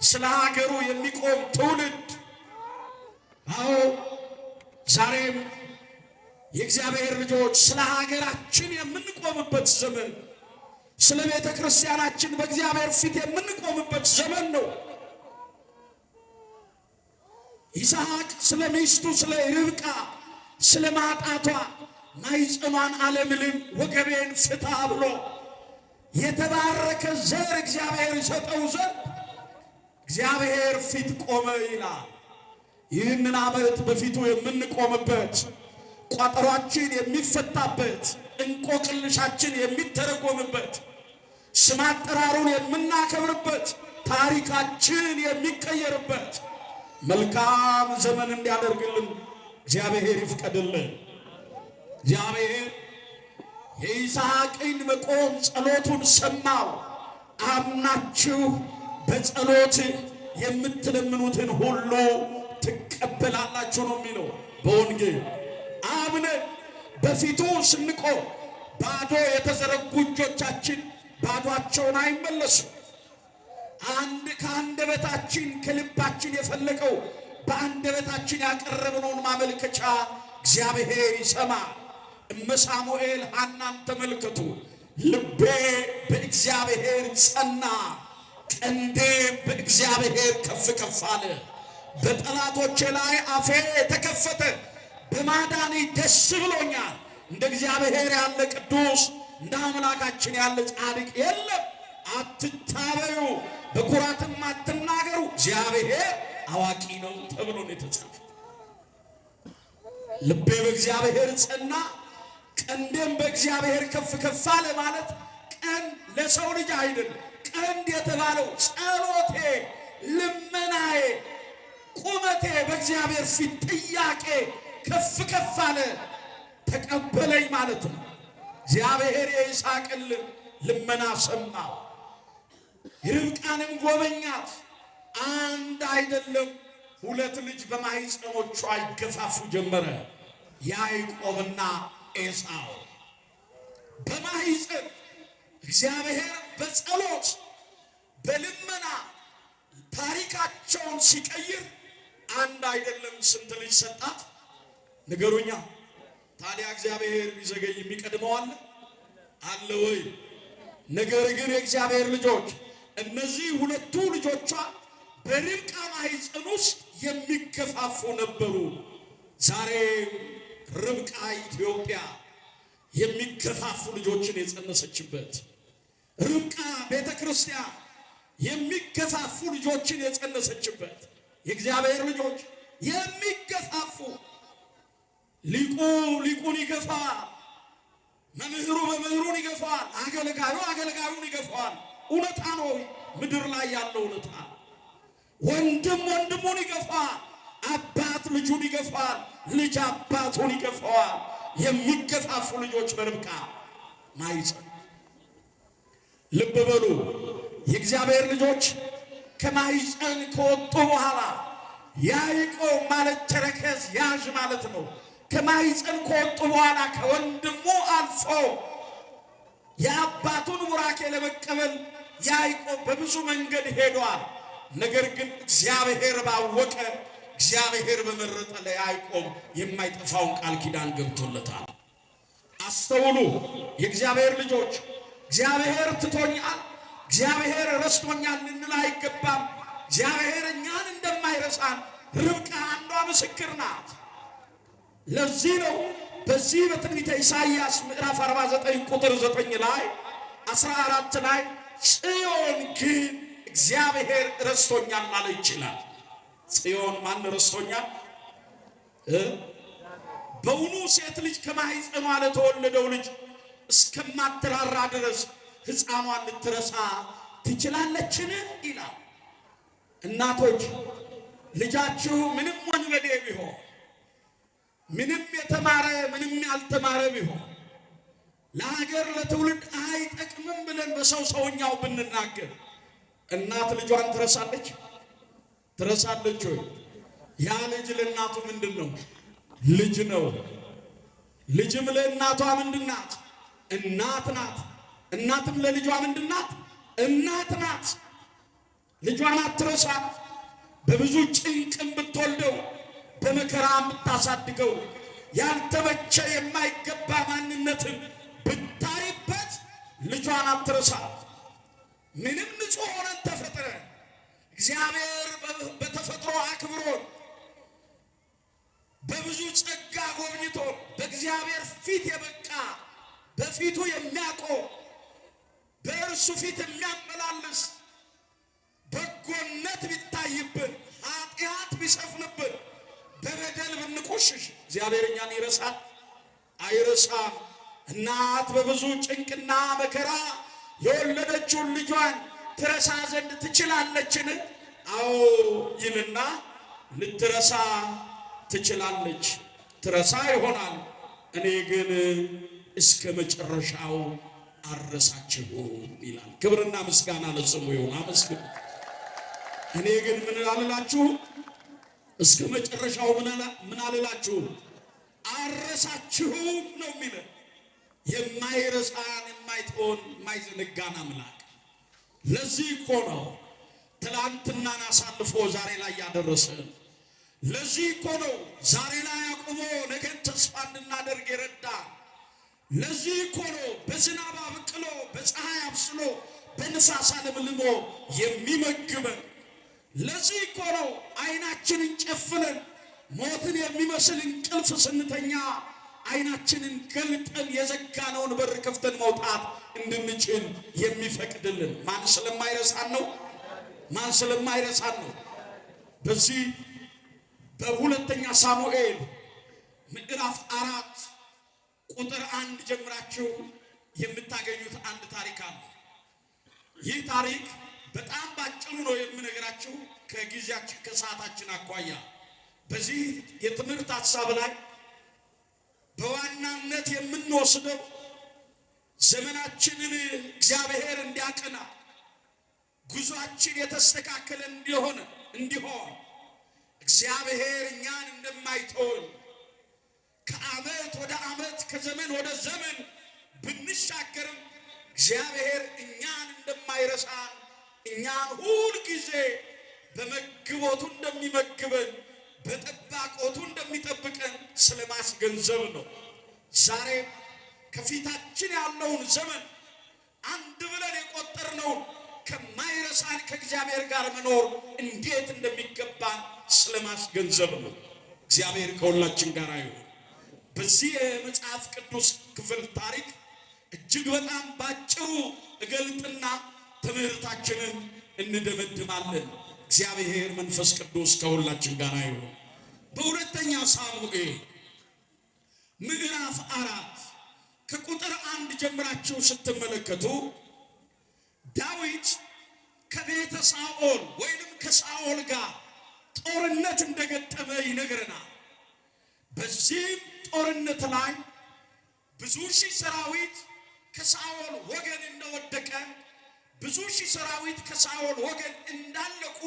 ስለ ሀገሩ የሚቆም ትውልድ። አዎ ዛሬም የእግዚአብሔር ልጆች ስለ ሀገራችን የምንቆምበት ዘመን፣ ስለ ቤተ ክርስቲያናችን በእግዚአብሔር ፊት የምንቆምበት ዘመን ነው። ይስሐቅ ስለ ሚስቱ ስለ ርብቃ ስለ ማጣቷ ማኅፀኗን አለምልም ወገቤን ፍታ ብሎ የተባረከ ዘር እግዚአብሔር ይሰጠው ዘንድ እግዚአብሔር ፊት ቆመ ይላል። ይህንን ዓመት በፊቱ የምንቆምበት፣ ቋጠሯችን የሚፈታበት፣ እንቆቅልሻችን የሚተረጎምበት፣ ስም አጠራሩን የምናከብርበት፣ ታሪካችን የሚቀየርበት መልካም ዘመን እንዲያደርግልን እግዚአብሔር ይፍቀድልን። እግዚአብሔር የይስሐቅን መቆም ጸሎቱን ሰማው። አምናችሁ በጸሎት የምትለምኑትን ሁሉ ትቀበላላችሁ ነው የሚለው በወንጌል። አምነን በፊቱ ስንቆም ባዶ የተዘረጉ እጆቻችን ባዶአቸውን አይመለሱም። ከአንደበታችን ከልባችን የፈለቀው በአንደበታችን ያቀረብነውን ማመልከቻ እግዚአብሔር ይሰማል። እመ ሳሙኤል ሐናን ተመልከቱ። ልቤ በእግዚአብሔር ጸና፣ ቀንዴም በእግዚአብሔር ከፍ ከፍ አለ። በጠላቶቼ ላይ አፌ ተከፈተ፣ በማዳኔ ደስ ብሎኛል። እንደ እግዚአብሔር ያለ ቅዱስ እንደ አምላካችን ያለ ጻድቅ የለም። አትታበዩ፣ በኩራትም አትናገሩ፣ እግዚአብሔር አዋቂ ነው ተብሎ ነው የተጻፈው። ልቤ በእግዚአብሔር ጸና፣ ቀንዴም በእግዚአብሔር ከፍ ከፍ አለ ማለት ቀንድ ለሰው ልጅ አይደለም። ቀንድ የተባለው ጸሎቴ፣ ልመናዬ፣ ቁመቴ በእግዚአብሔር ፊት ጥያቄ ከፍ ከፍ አለ፣ ተቀበለኝ ማለት ነው። እግዚአብሔር የይስሐቅን ልመና ሰማው። ርብቃንም ጎበኛት። አንድ አይደለም ሁለት ልጅ በማኅፀኖቿ ይገፋፉ ጀመረ። ያዕቆብና ኤሳው በማኅፀን እግዚአብሔር በጸሎት በልመና ታሪካቸውን ሲቀይር አንድ አይደለም ስንት ልጅ ሰጣት? ንገሩኛ። ታዲያ እግዚአብሔር ቢዘገይ የሚቀድመው አለ ወይ? ነገር ግን የእግዚአብሔር ልጆች እነዚህ ሁለቱ ልጆቿ በርብቃ ማኅፀን ውስጥ የሚገፋፉ ነበሩ። ዛሬ ርብቃ ኢትዮጵያ የሚገፋፉ ልጆችን የጸነሰችበት፣ ርብቃ ቤተ ክርስቲያን የሚገፋፉ ልጆችን የጸነሰችበት፣ የእግዚአብሔር ልጆች የሚገፋፉ፣ ሊቁ ሊቁን ይገፋል፣ መምህሩ መምህሩን ይገፋል፣ አገልጋዩ አገልጋዩን ይገፋል። እውነታ ነው፣ ምድር ላይ ያለው እውነታ። ወንድም ወንድሙን ይገፋል፣ አባት ልጁን ይገፋል፣ ልጅ አባቱን ይገፋዋል። የሚገፋፉ ልጆች በርብቃ ማኅፀን። ልብ በሉ የእግዚአብሔር ልጆች ከማኅፀን ከወጡ በኋላ ያዕቆብ ማለት ተረከዝ ያዥ ማለት ነው። ከማኅፀን ከወጡ በኋላ ከወንድሙ አልፎ የአባቱን ቡራኬ ለመቀበል ያዕቆብ በብዙ መንገድ ሄዷል። ነገር ግን እግዚአብሔር ባወቀ እግዚአብሔር በመረጠ ለያዕቆብ የማይጠፋውን ቃል ኪዳን ገብቶለታል። አስተውሉ የእግዚአብሔር ልጆች፣ እግዚአብሔር ትቶኛል፣ እግዚአብሔር ረስቶኛል ልንል አይገባም። እግዚአብሔር እኛን እንደማይረሳን ርብቃ አንዷ ምስክር ናት። ለዚህ ነው በዚህ በትንቢተ ኢሳይያስ ምዕራፍ 49 ቁጥር 9 ላይ 14 ላይ ጽዮን ግን እግዚአብሔር ረስቶኛል ማለት ይችላል። ጽዮን ማን ረስቶኛል? በውኑ ሴት ልጅ ከማኅፀኗ ለተወለደው ልጅ እስከማትራራ ድረስ ሕፃኗን ልትረሳ ትችላለችን? ይላል። እናቶች ልጃችሁ ምንም ወንበዴ ቢሆን፣ ምንም የተማረ ምንም ያልተማረ ቢሆን፣ ለሀገር ለትውልድ አይጠቅምም ብለን በሰው ሰውኛው ብንናገር እናት ልጇን ትረሳለች? ትረሳለች ወይ? ያ ልጅ ለእናቱ ምንድነው? ልጅ ነው። ልጅም ለእናቷ ምንድናት? እናት ናት። እናትም ለልጇ ምንድናት? እናት ናት። ልጇን አትረሳም። በብዙ ጭንቅም ብትወልደው በመከራ ብታሳድገው ያልተመቸ የማይገባ ማንነትን ብታይበት ልጇን አትረሳም። ምንም ንጹሕ ሆነን ተፈጥረን እግዚአብሔር በተፈጥሮ አክብሮን በብዙ ጸጋ ጎብኝቶ በእግዚአብሔር ፊት የበቃ በፊቱ የሚያቆም በእርሱ ፊት የሚያመላልስ በጎነት ቢታይብን ኃጢአት ቢሰፍንብን በበደል ብንቆሽሽ እግዚአብሔር እኛን ይረሳል? አይረሳም። እናት በብዙ ጭንቅና መከራ የወለደችውን ልጇን ትረሳ ዘንድ ትችላለችን? አዎ ይልና ልትረሳ ትችላለች። ትረሳ ይሆናል። እኔ ግን እስከ መጨረሻው አልረሳችሁም ይላል። ክብርና ምስጋና ለስሙ ይሁን። አመስግኑ። እኔ ግን ምን አልላችሁ? እስከ መጨረሻው ምን አልላችሁ? አልረሳችሁም ነው የሚለው። የማይረሳን የማይተወን የማይዘነጋን አምላክ። ለዚህ እኮ ነው ትላንትናን አሳልፎ ዛሬ ላይ ያደረሰን። ለዚህ እኮ ነው ዛሬ ላይ አቁሞ ነገን ተስፋ እንድናደርግ የረዳን። ለዚህ እኮ ነው በዝናብ አብቅሎ በፀሐይ አብስሎ በንፋስ አለምልሞ የሚመግበን። ለዚህ እኮ ነው አይናችንን ጨፍነን ሞትን የሚመስል እንቅልፍ ስንተኛ አይናችንን ገልጠን የዘጋነውን በር ከፍተን መውጣት እንድንችል የሚፈቅድልን። ማን ስለማይረሳን ነው? ማን ስለማይረሳን ነው? በዚህ በሁለተኛ ሳሙኤል ምዕራፍ 4 ቁጥር 1 ጀምራችሁ የምታገኙት አንድ ታሪክ አለ። ይህ ታሪክ በጣም ባጭሩ ነው የምነግራችሁ ከጊዜያችን ከሰዓታችን አኳያ። በዚህ የትምህርት ሐሳብ ላይ በዋናነት የምንወስደው ዘመናችንን እግዚአብሔር እንዲያቀና ጉዟችን የተስተካከለ እንዲሆን እግዚአብሔር እኛን እንደማይተወን ከዓመት ወደ ዓመት ከዘመን ወደ ዘመን ብንሻገርም እግዚአብሔር እኛን እንደማይረሳን እኛን ሁል ጊዜ በመግቦቱ እንደሚመግበን በጠባቆቱ እንደሚጠብቀን ስለማስገንዘብ ነው። ዛሬ ከፊታችን ያለውን ዘመን አንድ ብለን የቆጠርነውን ከማይረሳን ከእግዚአብሔር ጋር መኖር እንዴት እንደሚገባን ስለማስገንዘብ ነው። እግዚአብሔር ከሁላችን ጋር ይሁን። በዚህ የመጽሐፍ ቅዱስ ክፍል ታሪክ እጅግ በጣም ባጭሩ እገልጥና ትምህርታችንን እንደመድማለን። እግዚአብሔር መንፈስ ቅዱስ ከሁላችን ጋር ይሁን። በሁለተኛ ሳሙኤል ምዕራፍ 4 ከቁጥር 1 ጀምራችሁ ስትመለከቱ ዳዊት ከቤተ ሳኦል ወይንም ከሳኦል ጋር ጦርነት እንደገጠመ ይነግረናል። በዚህም ጦርነት ላይ ብዙ ሺህ ሰራዊት ከሳኦል ወገን እንደወደቀ ብዙ ሺህ ሰራዊት ከሳኦል ወገን እንዳለቁ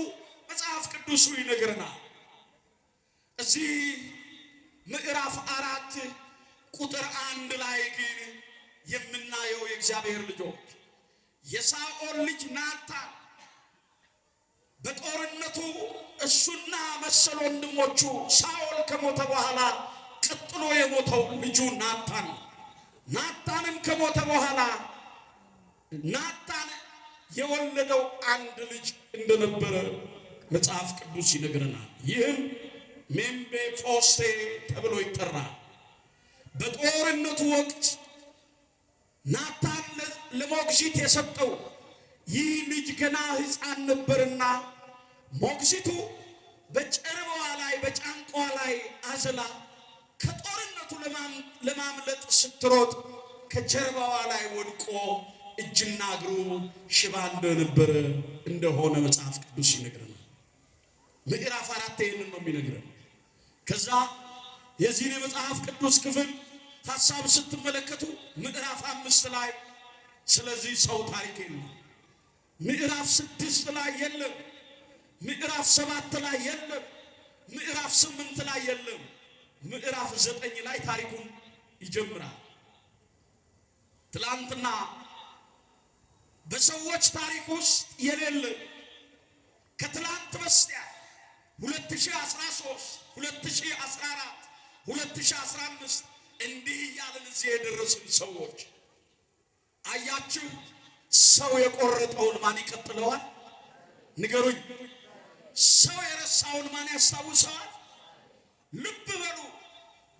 መጽሐፍ ቅዱሱ ይነግረናል። እዚህ ምዕራፍ 4 ቁጥር 1 ላይ ግን የምናየው የእግዚአብሔር ልጆች የሳኦል ልጅ ናታን በጦርነቱ እሱና መሰል ወንድሞቹ ሳኦል ከሞተ በኋላ ቀጥሎ የሞተው ልጁ ናታን። ናታንም ከሞተ በኋላ ናታን የወለደው አንድ ልጅ እንደነበረ መጽሐፍ ቅዱስ ይነግረናል። ይህም ሜምፊቦስቴ ተብሎ ይጠራል። በጦርነቱ ወቅት ናታን ለሞግዚት የሰጠው ይህ ልጅ ገና ሕፃን ነበርና ሞግዚቱ በጨርባዋ ላይ በጫንቋ ላይ አዝላ ከጦርነቱ ለማምለጥ ስትሮጥ ከጀርባዋ ላይ ወድቆ እጅና እግሩ ሽባ እንደሆነ መጽሐፍ ቅዱስ ይነግረናል። ምዕራፍ 4 ይህንን ነው የሚነግረን። ከዛ የዚህ የመጽሐፍ ቅዱስ ክፍል ሐሳብ ስትመለከቱ ምዕራፍ 5 ላይ ስለዚህ ሰው ታሪክ የለም። ምዕራፍ 6 ላይ የለም። ምዕራፍ 7 ላይ የለም። ምዕራፍ 8 ላይ የለም። ምዕራፍ 9 ላይ ታሪኩን ይጀምራል። ትላንትና በሰዎች ታሪክ ውስጥ የሌለ ከትላንት በስቲያ 2013 2014 2015 እንዲህ እያልን እዚህ የደረስን ሰዎች አያችሁ። ሰው የቆረጠውን ማን ይቀጥለዋል? ንገሩኝ። ሰው የረሳውን ማን ያስታውሰዋል? ልብ በሉ።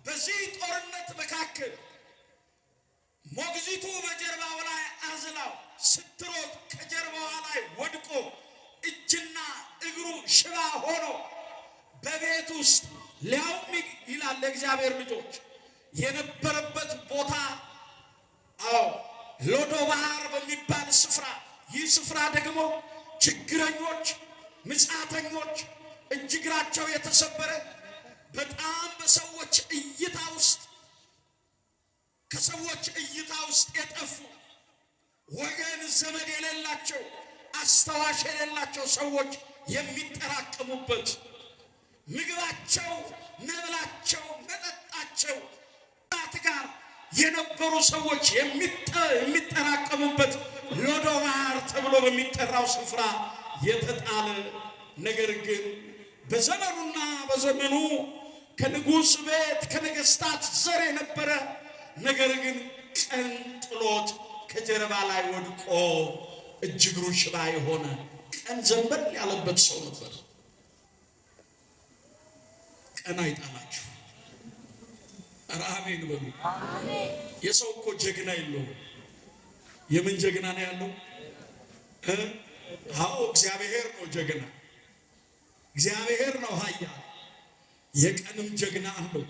በዚህ ጦርነት መካከል ሞግዚቱ በጀርባው ላይ አዝላው ስትሮጥ ከጀርባዋ ላይ ወድቆ እጅና እግሩ ሽባ ሆኖ በቤት ውስጥ ሊያውም ይላል ለእግዚአብሔር ልጆች የነበረበት ቦታ ሎዶ ባህር በሚባል ስፍራ፣ ይህ ስፍራ ደግሞ ችግረኞች፣ ምጻተኞች፣ እጅግራቸው የተሰበረ በጣም በሰዎች እይታ ውስጥ ከሰዎች እይታ ውስጥ የጠፉ ወገን ዘመድ የሌላቸው አስተዋሽ የሌላቸው ሰዎች የሚጠራቀሙበት ምግባቸው፣ መብላቸው፣ መጠጣቸው ጋር የነበሩ ሰዎች የሚጠራቀሙበት ሎዶ ባህር ተብሎ በሚጠራው ስፍራ የተጣለ ነገር ግን በዘመኑና በዘመኑ ከንጉሥ ቤት ከነገስታት ዘር የነበረ ነገር ግን ቀን ጥሎት ከጀርባ ላይ ወድቆ እጅግሩ ሽባ የሆነ ቀን ዘንበል ያለበት ሰው ነበር። ቀን አይጣላችሁ። ኧረ አሜን በሉ። የሰው እኮ ጀግና የለውም። የምን ጀግና ነው ያለው? አዎ እግዚአብሔር ነው ጀግና። እግዚአብሔር ነው ኃያል። የቀንም ጀግና አለው።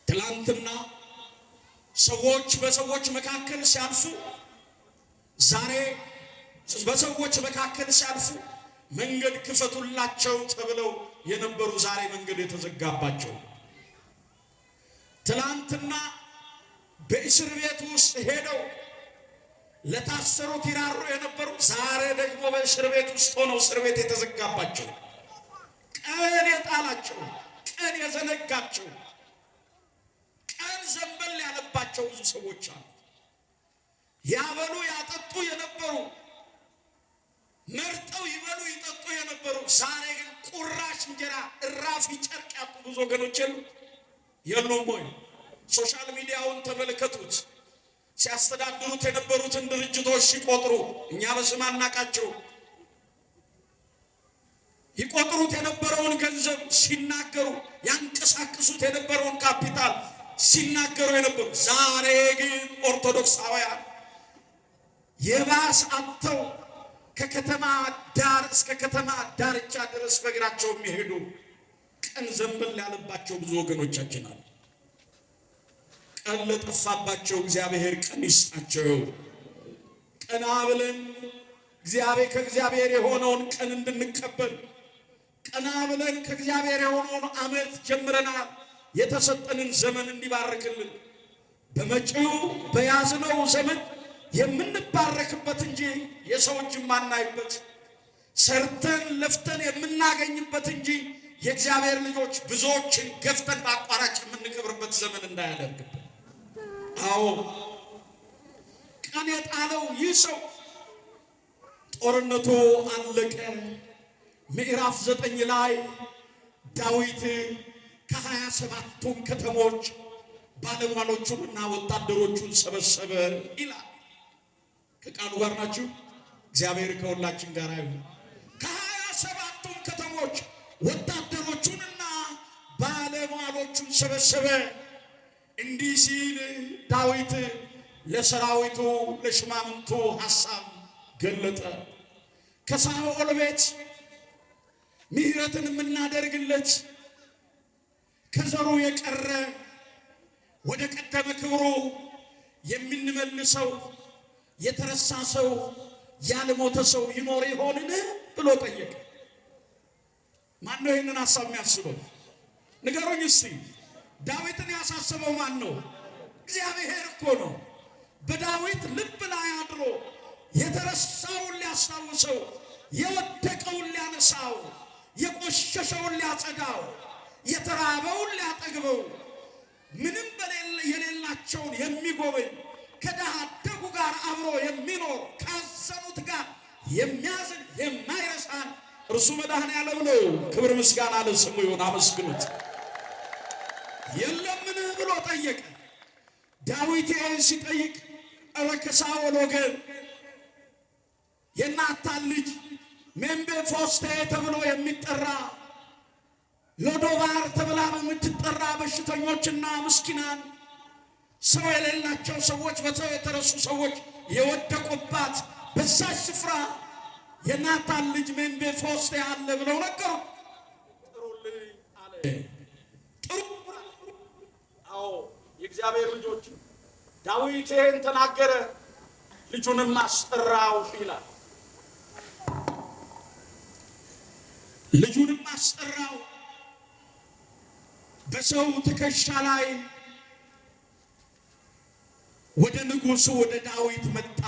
ትላንትና ሰዎች በሰዎች መካከል ሲያልፉ፣ ዛሬ በሰዎች መካከል ሲያልፉ መንገድ ክፈቱላቸው ተብለው የነበሩ ዛሬ መንገድ የተዘጋባቸው፣ ትላንትና በእስር ቤት ውስጥ ሄደው ለታሰሩት ይራሩ የነበሩ ዛሬ ደግሞ በእስር ቤት ውስጥ ሆነው እስር ቤት የተዘጋባቸው፣ ቀን የጣላቸው፣ ቀን የዘነጋቸው፣ ቀን ዘንበል ያለባቸው ብዙ ሰዎች አሉ። ያበሉ ያጠጡ የነበሩ፣ መርጠው ይበሉ ይጠጡ የነበሩ ዛሬ ግን ቁራሽ እንጀራ እራፊ ጨርቅ ያጡ ብዙ ወገኖች የሉም ወይ? ሶሻል ሚዲያውን ተመልከቱት። ሲያስተዳድሩት የነበሩትን ድርጅቶች ሲቆጥሩ፣ እኛ በስም አናቃቸው፣ ይቆጥሩት የነበረውን ገንዘብ ሲናገሩ፣ ያንቀሳቅሱት የነበረውን ካፒታል ሲናገሩ የነበሩ ዛሬ ግን ኦርቶዶክሳውያን የባስ አጥተው ከከተማ ዳር እስከ ከተማ ዳርቻ ድረስ በእግራቸው የሚሄዱ ቀን ዘንበል ያለባቸው ብዙ ወገኖቻችን አሉ። ቀን ለጠፋባቸው እግዚአብሔር ቀን ይስጣቸው። ቀና ብለን ከእግዚአብሔር የሆነውን ቀን እንድንቀበል፣ ቀና ብለን ከእግዚአብሔር የሆነውን ዓመት ጀምረናል የተሰጠንን ዘመን እንዲባርክልን፣ በመጪው በያዝነው ዘመን የምንባረክበት እንጂ የሰው እጅ የማናይበት፣ ሰርተን ለፍተን የምናገኝበት እንጂ የእግዚአብሔር ልጆች ብዙዎችን ገፍተን በአቋራጭ የምንከብርበት ዘመን እንዳያደርግብን። አዎ ቀን የጣለው ይህ ሰው ጦርነቱ አለቀ። ምዕራፍ 9 ላይ ዳዊት ከ27ቱም ከተሞች ባለሟሎቹንና ወታደሮቹን ሰበሰበ ይላል። ከቃሉ ጋር ናችሁ? እግዚአብሔር ከሁላችን ጋር ይሁን። ከ27ቱም ከተሞች ወታደሮቹንና ባለሟሎቹን ሰበሰበ። እንዲህ ሲል ዳዊት ለሰራዊቱ ለሽማምንቱ ሐሳብ ገለጠ። ከሳኦል ቤት ምሕረትን የምናደርግለት ከዘሩ የቀረ ወደ ቀደመ ክብሩ የምንመልሰው የተረሳ ሰው ያልሞተ ሰው ይኖር ይሆንን ብሎ ጠየቀ። ማን ነው ይህንን ሐሳብ የሚያስበው? ንገሩኝ እስቲ። ዳዊትን ያሳሰበው ማን ነው? እግዚአብሔር እኮ ነው። በዳዊት ልብ ላይ አድሮ የተረሳውን ሊያስታውሰው፣ የወደቀውን ሊያነሳው፣ የቆሸሸውን ሊያጸዳው፣ የተራበውን ሊያጠግበው፣ ምንም የሌላቸውን የሚጎበኝ፣ ከድሃ አደጉ ጋር አብሮ የሚኖር፣ ካዘኑት ጋር የሚያዝን የማይረሳን እርሱ መድኃኔዓለም ነው። ክብር ምስጋና ለስሙ ይሁን። አመስግኑት። የለምን ብሎ ጠየቀ። ዳዊት ይህን ሲጠይቅ ከሳኦል ወገን የናታን ልጅ ሜምፊቦስቴ ተብሎ የሚጠራ ሎዶባር ተብላ በምትጠራ በሽተኞችና ምስኪናን ሰው የሌላቸው ሰዎች፣ በሰው የተረሱ ሰዎች የወደቁባት በዛች ስፍራ የናታን ልጅ ሜምፊቦስቴ አለ ብለው ነገሩ። ጥሩልኝ አለ። ጥሩ። አዎ የእግዚአብሔር ልጆች፣ ዳዊት ይህን ተናገረ፣ ልጁንም አስጠራው ይላል። ልጁንም አስጠራው። በሰው ትከሻ ላይ ወደ ንጉሡ ወደ ዳዊት መጣ።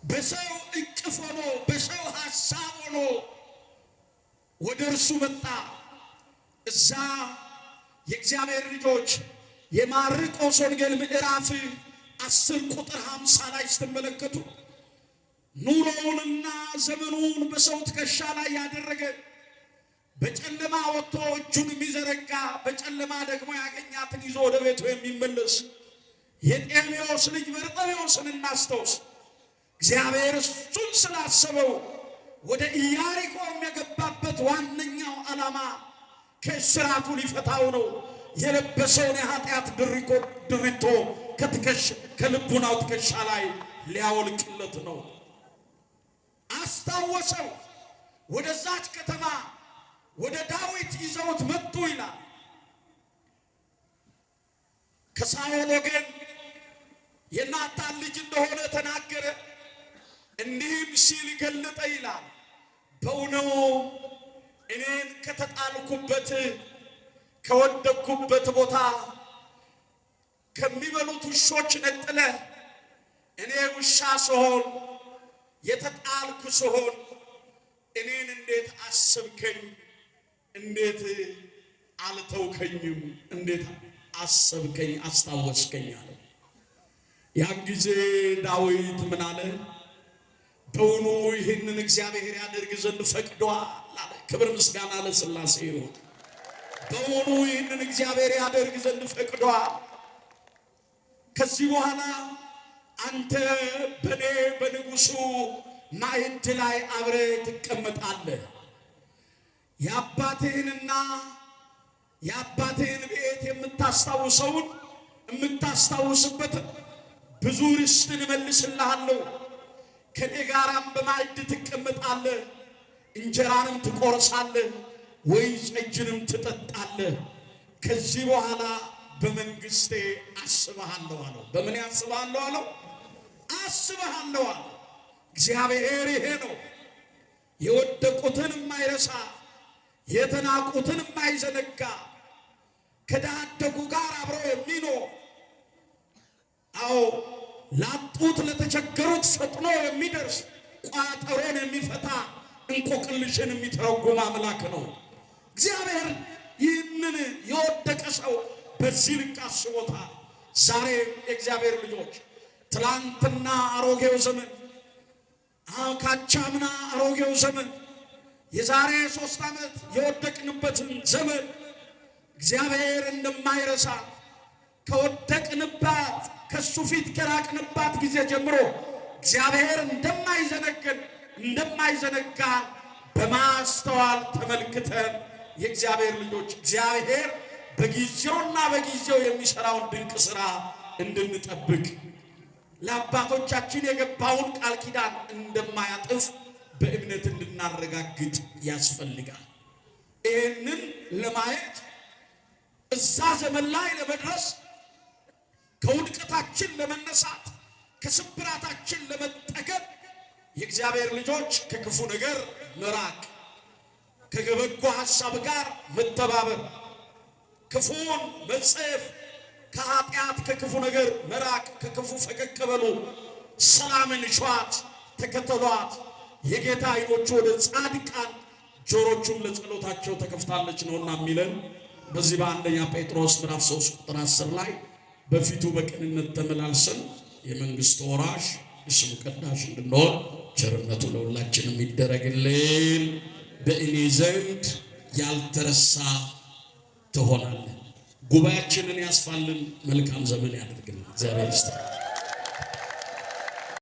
በሰው እቅፍ ሆኖ በሰው ሐሳብ ሆኖ ወደ እርሱ መጣ። እዛ የእግዚአብሔር ልጆች የማርቆስ ወንጌል ምዕራፍ 10 ቁጥር 50 ላይ ስትመለከቱ ኑሮውንና ዘመኑን በሰው ትከሻ ላይ ያደረገ፣ በጨለማ ወጥቶ እጁን የሚዘረጋ፣ በጨለማ ደግሞ ያገኛትን ይዞ ወደ ቤቱ የሚመለስ የጤሜዎስ ልጅ በርጤሜዎስን እናስታውስ። እግዚአብሔር እሱን ስላሰበው ወደ ኢያሪኮ የገባበት ዋነኛው ዓላማ ከእስራቱ ሊፈታው ነው። የለበሰውን የኃጢአት ድሪቶ ከልቡናው ትከሻ ላይ ሊያወልቅለት ነው። አስታወሰው። ወደዛች ከተማ ወደ ዳዊት ይዘውት መጡ ይላል። ከሳኦል ወገን የናታን ልጅ እንደሆነ ተናገረ። እንዲህም ሲል ገለጠ ይላል። በእውነቱ እኔን ከተጣልኩበት ከወደቅኩበት ቦታ ከሚበሉት ውሾች ነጥለ እኔ ውሻ ስሆን የተጣልኩ ስሆን እኔን እንዴት አሰብከኝ? እንዴት አልተውከኝም? እንዴት አሰብከኝ አስታወስከኝ አለ። ያን ጊዜ ዳዊት ምን አለ? በእውኑ ይህንን እግዚአብሔር ያደርግ ዘንድ ፈቅዷል አለ። ክብር ምስጋና ለሥላሴ ይሁን። በእውኑ ይህንን እግዚአብሔር ያደርግ ዘንድ ፈቅዷል። ከዚህ በኋላ አንተ በኔ በንጉሡ ማዕድ ላይ አብረ ትቀመጣለህ። የአባትህንና የአባትህን ቤት የምታስታውሰውን የምታስታውስበት ብዙ ርስትን እመልስልሃለሁ። ከኔ ጋራም በማዕድ ትቀመጣለህ፣ እንጀራንም ትቆርሳለህ፣ ወይን ጠጅንም ትጠጣለህ። ከዚህ በኋላ በመንግስቴ አስብሃለሁ አለው። በምን ያስብሃለሁ አለው? አስብሃለሁ አለው። እግዚአብሔር ይሄ ነው፣ የወደቁትን የማይረሳ የተናቁትን የማይዘነጋ ከድሃ አደጉ ጋር አብሮ የሚኖር አዎ ላጡት ለተቸገሩት ፈጥኖ የሚደርስ ቋጠሮን የሚፈታ እንቆቅልሽን የሚተረጉም አምላክ ነው እግዚአብሔር። ይህንን የወደቀ ሰው በዚህ ልክ አስቦታል። ዛሬ የእግዚአብሔር ልጆች ትላንትና አሮጌው ዘመን፣ ካቻምና አሮጌው ዘመን፣ የዛሬ 3 ዓመት የወደቅንበትን ዘመን እግዚአብሔር እንደማይረሳ ከወደቅንባት ከሱ ፊት ከራቅንባት ጊዜ ጀምሮ እግዚአብሔር እንደማይዘነጋ በማስተዋል ተመልክተን የእግዚአብሔር ልጆች እግዚአብሔር በጊዜውና በጊዜው የሚሰራውን ድንቅ ሥራ እንድንጠብቅ ለአባቶቻችን የገባውን ቃል ኪዳን እንደማያጥፍ በእምነት እንድናረጋግጥ ያስፈልጋል። ይህንን ለማየት እዛ ዘመን ላይ ለመድረስ ከውድቀታችን ለመነሳት ከስብራታችን ለመጠገብ የእግዚአብሔር ልጆች ከክፉ ነገር መራቅ፣ ከበጎ ሐሳብ ጋር መተባበር፣ ክፉን መጽሐፍ ከኃጢአት ከክፉ ነገር መራቅ ከክፉ ፈቀቅ በሉ ሰላምን ሿት ተከተሏት የጌታ ዓይኖቹ ወደ ጻድቃን ጆሮቹም ለጸሎታቸው ተከፍታለች ነውና የሚለን በዚህ በአንደኛ ጴጥሮስ ምዕራፍ 3 ቁጥር 10 ላይ በፊቱ በቅንነት ተመላልሰን የመንግስት ወራሽ የስሙ ቀዳሽ እንድንሆን ቸርነቱ ለሁላችንም ይደረግልን። በእኔ ዘንድ ያልተረሳ ትሆናለህ። ጉባኤያችንን ያስፋልን። መልካም ዘመን ያድርግልን። እግዚአብሔር ይስጥልን።